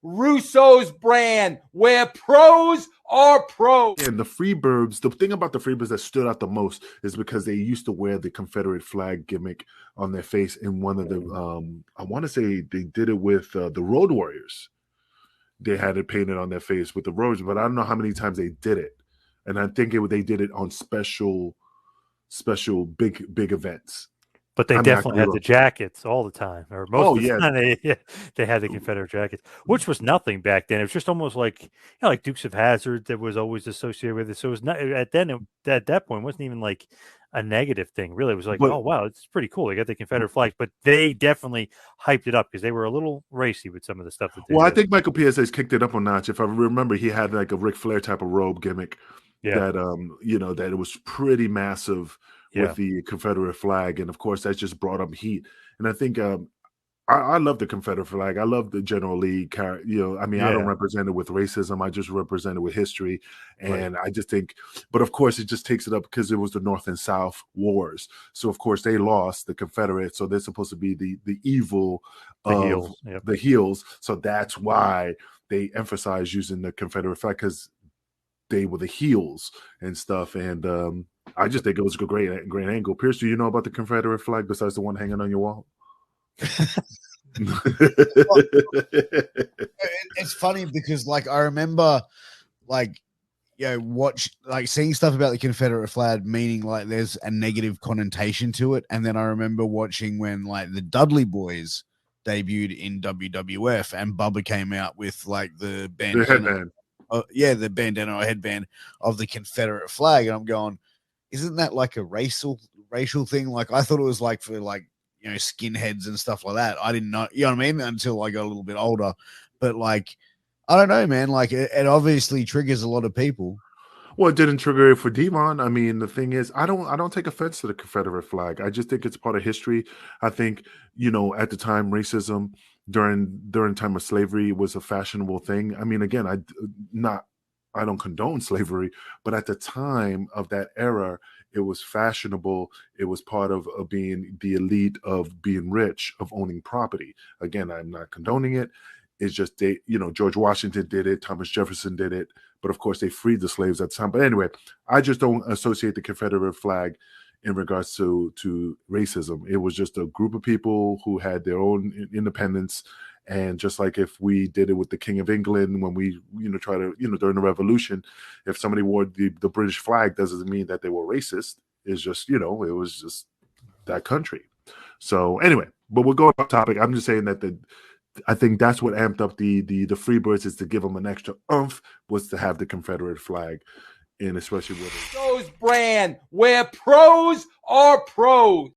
Russo's brand, where pros are pros. And the Freebirds, the thing about the Freebirds that stood out the most is because they used to wear the Confederate flag gimmick on their face in one of the, I want to say they did it with the Road Warriors. They had it painted on their face with the Road, but I don't know how many times they did it. And I think they did it on special big events. But they definitely had the jackets all the time, or most of the time they had the Confederate jackets, which was nothing back then. It was just almost like like Dukes of Hazzard that was always associated with it. So it was not at that point it wasn't even like a negative thing. Really, it was like, oh wow, it's pretty cool. They got the Confederate flags, but they definitely hyped it up because they were a little racy with some of the stuff that they did. I think Michael PSA's kicked it up a notch. If I remember, he had like a Ric Flair type of robe gimmick that that it was pretty massive. With the Confederate flag, and of course that just brought up heat. And I think I love the Confederate flag. I love the General Lee. I don't represent it with racism. I just represent it with history, and I just think. But of course, it just takes it up because it was the North and South wars. So of course they lost, the Confederates. So they're supposed to be the evil of the heels. So that's why they emphasize using the Confederate flag, because they were the heels and stuff. And I just think it was a great angle. Pierce, do you know about the Confederate flag besides the one hanging on your wall? It's funny because I remember seeing stuff about the Confederate flag, meaning there's a negative connotation to it. And then I remember watching when the Dudley Boys debuted in WWF and Bubba came out with the bandana. The bandana or headband of the Confederate flag. And I'm going, isn't that like a racial thing? I thought it was for skinheads and stuff like that. I didn't know, you know what I mean, until I got a little bit older. But I don't know, man. It obviously triggers a lot of people. Well, it didn't trigger it for Devon. I mean, the thing is, I don't take offense to the Confederate flag. I just think it's part of history. I think, at the time, racism during time of slavery was a fashionable thing. I mean, again, I don't condone slavery, but at the time of that era, it was fashionable. It was part of being the elite, of being rich, of owning property. Again, I'm not condoning it. It's just George Washington did it. Thomas Jefferson did it. But of course, they freed the slaves at the time. But anyway, I just don't associate the Confederate flag in regards to racism. It was just a group of people who had their own independence. And just like if we did it with the King of England, when we, try to, during the Revolution, if somebody wore the British flag, doesn't mean that they were racist. It's just, it was just that country. So anyway, but we'll go off topic. I'm just saying that I think that's what amped up the Freebirds, is to give them an extra oomph, was to have the Confederate flag, and especially with Russo's brand, where pros are pros.